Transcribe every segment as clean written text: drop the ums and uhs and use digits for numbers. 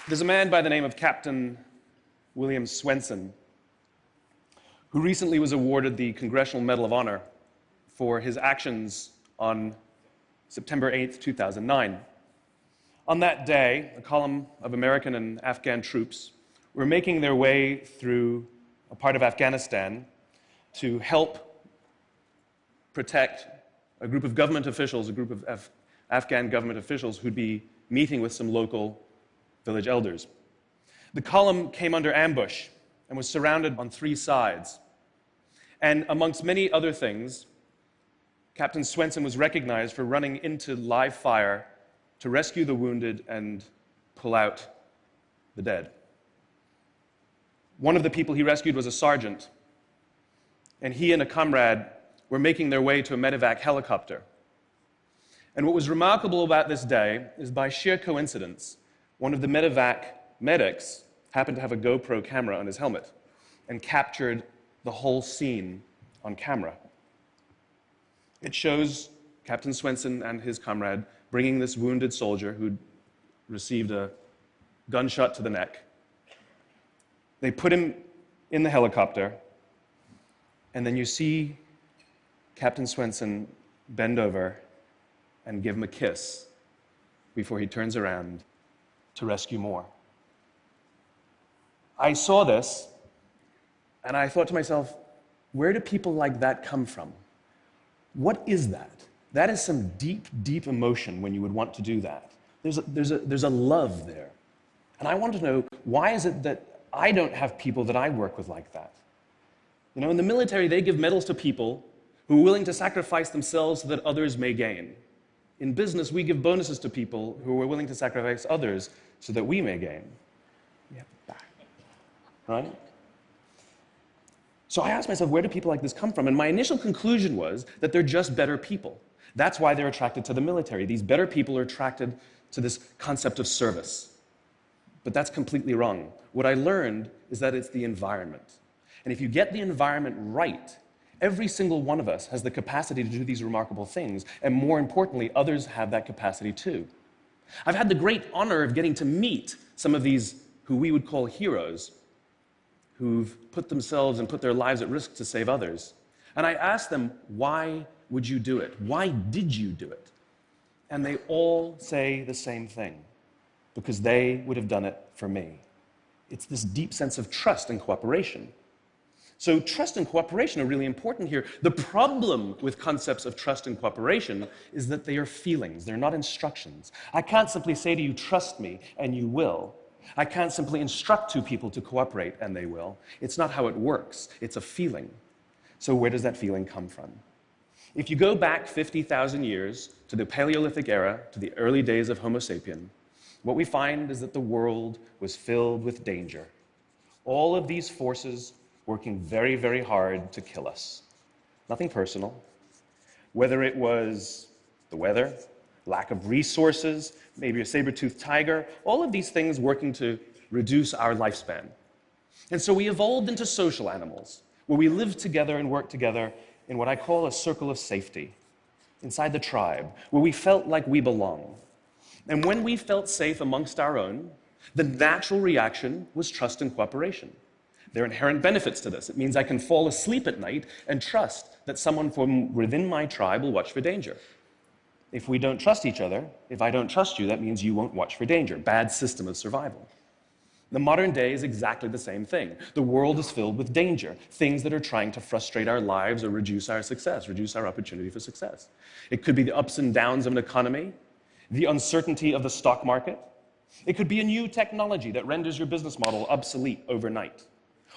There's a man by the name of Captain William Swenson who recently was awarded the Congressional Medal of Honor for his actions on September 8th, 2009. On that day, a column of American and Afghan troops were making their way through a part of Afghanistan to help protect a group of government officials, a group of Afghan government officials who'd be meeting with some local village elders. The column came under ambush and was surrounded on three sides. And amongst many other things, Captain Swenson was recognized for running into live fire to rescue the wounded and pull out the dead. One of the people he rescued was a sergeant, and he and a comrade were making their way to a medevac helicopter. And what was remarkable about this day is, by sheer coincidence, one of the medevac medics happened to have a GoPro camera on his helmet and captured the whole scene on camera. It shows Captain Swenson and his comrade bringing this wounded soldier who'd received a gunshot to the neck. They put him in the helicopter, and then you see Captain Swenson bend over and give him a kiss before he turns around to rescue more. I saw this, and I thought to myself, where do people like that come from? What is that? That is some deep, deep emotion when you would want to do that. There's a love there. And I want to know, why is it that I don't have people that I work with like that? You know, in the military, they give medals to people who are willing to sacrifice themselves so that others may gain. In business, we give bonuses to people who are willing to sacrifice others so that we may gain. We have it back, right? So I asked myself, where do people like this come from? And my initial conclusion was that they're just better people. That's why they're attracted to the military. These better people are attracted to this concept of service. But that's completely wrong. What I learned is that it's the environment. And if you get the environment right, every single one of us has the capacity to do these remarkable things, and more importantly, others have that capacity too. I've had the great honor of getting to meet some of these who we would call heroes, who've put themselves and put their lives at risk to save others. And I asked them, why would you do it? Why did you do it? And they all say the same thing, because they would have done it for me. It's this deep sense of trust and cooperation. So trust and cooperation are really important here. The problem with concepts of trust and cooperation is that they are feelings. They're not instructions. I can't simply say to you, trust me, and you will. I can't simply instruct two people to cooperate, and they will. It's not how it works. It's a feeling. So where does that feeling come from? If you go back 50,000 years to the Paleolithic era, to the early days of Homo sapien, what we find is that the world was filled with danger. All of these forces working very, very hard to kill us. Nothing personal. Whether it was the weather, lack of resources, maybe a saber-toothed tiger, all of these things working to reduce our lifespan. And so we evolved into social animals, where we lived together and worked together in what I call a circle of safety, inside the tribe, where we felt like we belong. And when we felt safe amongst our own, the natural reaction was trust and cooperation. There are inherent benefits to this. It means I can fall asleep at night and trust that someone from within my tribe will watch for danger. If we don't trust each other, if I don't trust you, that means you won't watch for danger. Bad system of survival. The modern day is exactly the same thing. The world is filled with danger, things that are trying to frustrate our lives or reduce our success, reduce our opportunity for success. It could be the ups and downs of an economy, the uncertainty of the stock market. It could be a new technology that renders your business model obsolete overnight.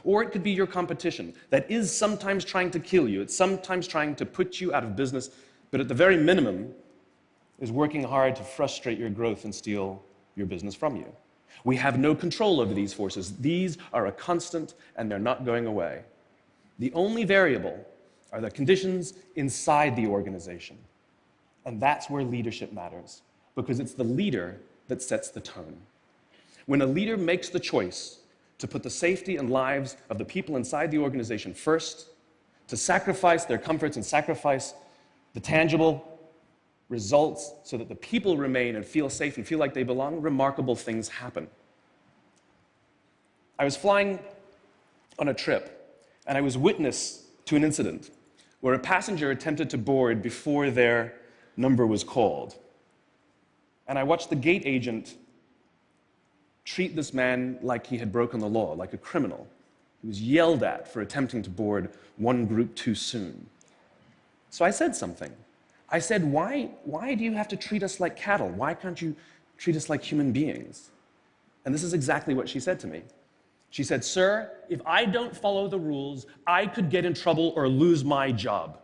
Or it could be your competition that is sometimes trying to kill you. It's sometimes trying to put you out of business, but at the very minimum is working hard to frustrate your growth and steal your business from you. We have no control over these forces. These are a constant, and they're not going away. The only variable are the conditions inside the organization. And that's where leadership matters, because it's the leader that sets the tone. When a leader makes the choice to put the safety and lives of the people inside the organization first, to sacrifice their comforts and sacrifice the tangible results so that the people remain and feel safe and feel like they belong, remarkable things happen. I was flying on a trip, and I was witness to an incident where a passenger attempted to board before their number was called. And I watched the gate agent treat this man like he had broken the law, like a criminal. He was yelled at for attempting to board one group too soon. So I said something. I said, why do you have to treat us like cattle? Why can't you treat us like human beings? And this is exactly what she said to me. She said, "Sir, if I don't follow the rules, I could get in trouble or lose my job."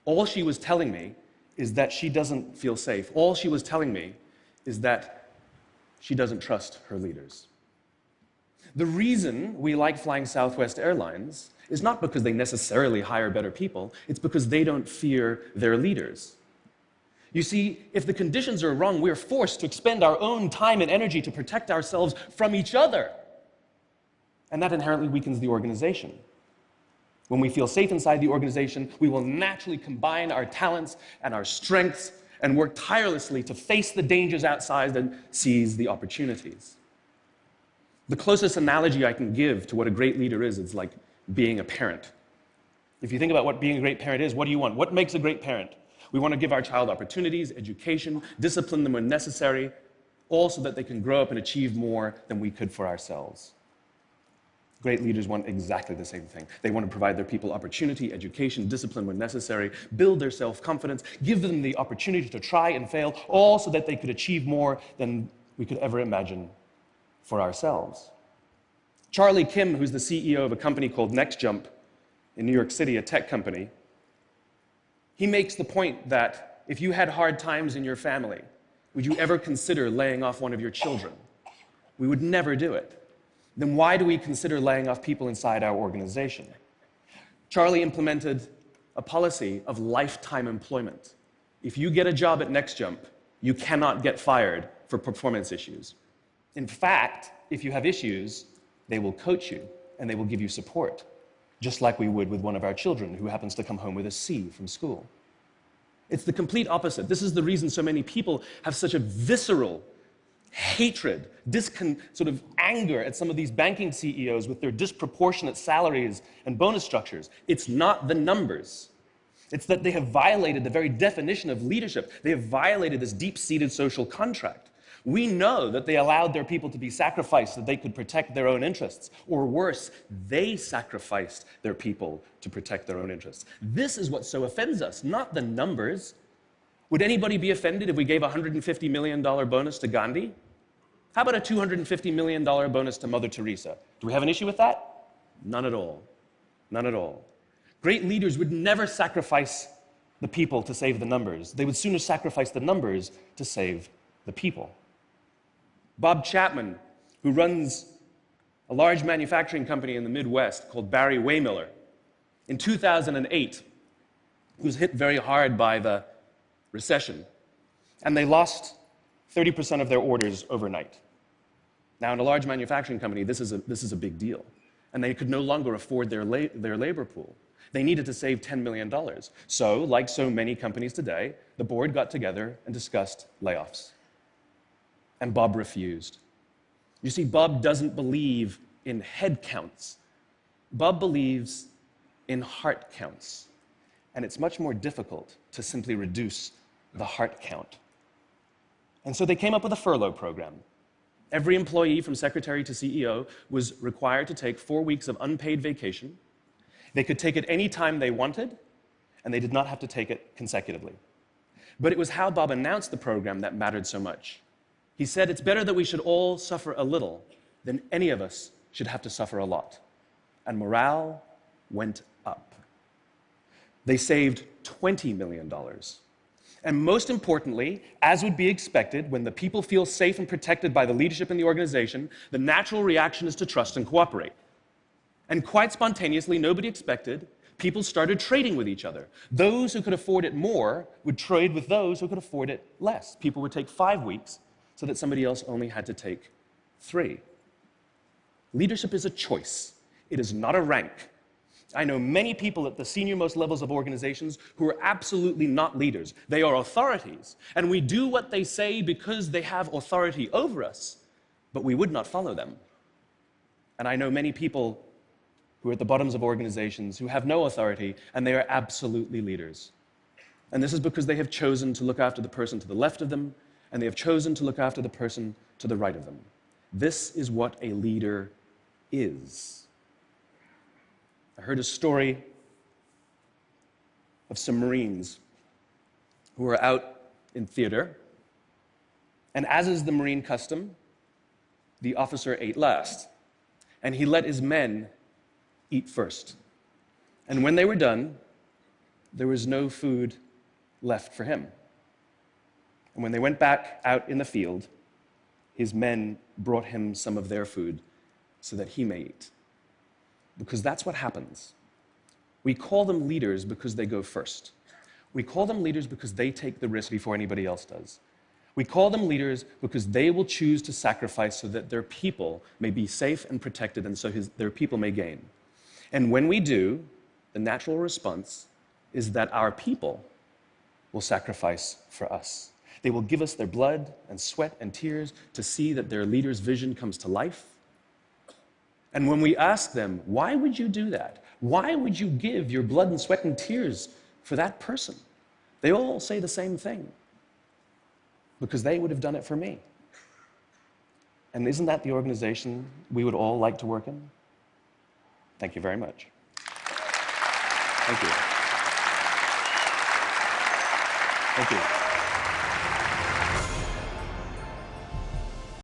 All she was telling me is that she doesn't feel safe. All she was telling me is that she doesn't trust her leaders. The reason we like flying Southwest Airlines is not because they necessarily hire better people, it's because they don't fear their leaders. You see, if the conditions are wrong, we're forced to expend our own time and energy to protect ourselves from each other. And that inherently weakens the organization. When we feel safe inside the organization, we will naturally combine our talents and our strengths and work tirelessly to face the dangers outside and seize the opportunities. The closest analogy I can give to what a great leader is, it's like being a parent. If you think about what being a great parent is, what do you want? What makes a great parent? We want to give our child opportunities, education, discipline them when necessary, all so that they can grow up and achieve more than we could for ourselves. Great leaders want exactly the same thing. They want to provide their people opportunity, education, discipline when necessary, build their self-confidence, give them the opportunity to try and fail, all so that they could achieve more than we could ever imagine for ourselves. Charlie Kim, who's the CEO of a company called NextJump in New York City, a tech company, he makes the point that if you had hard times in your family, would you ever consider laying off one of your children? We would never do it. Then why do we consider laying off people inside our organization? Charlie implemented a policy of lifetime employment. If you get a job at NextJump, you cannot get fired for performance issues. In fact, if you have issues, they will coach you and they will give you support, just like we would with one of our children who happens to come home with a C from school. It's the complete opposite. This is the reason so many people have such a visceral hatred, sort of anger at some of these banking CEOs with their disproportionate salaries and bonus structures. It's not the numbers. It's that they have violated the very definition of leadership. They have violated this deep-seated social contract. We know that they allowed their people to be sacrificed so that they could protect their own interests. Or worse, they sacrificed their people to protect their own interests. This is what so offends us, not the numbers. Would anybody be offended if we gave a $150 million bonus to Gandhi? How about a $250 million bonus to Mother Teresa? Do we have an issue with that? None at all. None at all. Great leaders would never sacrifice the people to save the numbers. They would sooner sacrifice the numbers to save the people. Bob Chapman, who runs a large manufacturing company in the Midwest called Barry Waymiller, in 2008, he was hit very hard by the recession, and they lost 30% of their orders overnight. Now, in a large manufacturing company, this is a big deal, and they could no longer afford their labor pool. They needed to save $10 million. So, like so many companies today, the board got together and discussed layoffs. And Bob refused. You see, Bob doesn't believe in head counts. Bob believes in heart counts. And it's much more difficult to simply reduce the heart count. And so they came up with a furlough program. Every employee from secretary to CEO was required to take 4 weeks of unpaid vacation. They could take it any time they wanted, and they did not have to take it consecutively. But it was how Bob announced the program that mattered so much. He said, "It's better that we should all suffer a little than any of us should have to suffer a lot." And morale went up. They saved $20 million. And most importantly, as would be expected, when the people feel safe and protected by the leadership in the organization, the natural reaction is to trust and cooperate. And quite spontaneously, nobody expected, people started trading with each other. Those who could afford it more would trade with those who could afford it less. People would take 5 weeks so that somebody else only had to take 3. Leadership is a choice. It is not a rank. I know many people at the senior-most levels of organizations who are absolutely not leaders. They are authorities, and we do what they say because they have authority over us, but we would not follow them. And I know many people who are at the bottoms of organizations who have no authority, and they are absolutely leaders. And this is because they have chosen to look after the person to the left of them, and they have chosen to look after the person to the right of them. This is what a leader is. I heard a story of some Marines who were out in theater, and as is the Marine custom, the officer ate last, and he let his men eat first. And when they were done, there was no food left for him. And when they went back out in the field, his men brought him some of their food so that he may eat. Because that's what happens. We call them leaders because they go first. We call them leaders because they take the risk before anybody else does. We call them leaders because they will choose to sacrifice so that their people may be safe and protected, and so their people may gain. And when we do, the natural response is that our people will sacrifice for us. They will give us their blood and sweat and tears to see that their leader's vision comes to life. And when we ask them, why would you do that? Why would you give your blood and sweat and tears for that person? They all say the same thing. Because they would have done it for me. And isn't that the organization we would all like to work in? Thank you very much. Thank you. Thank you.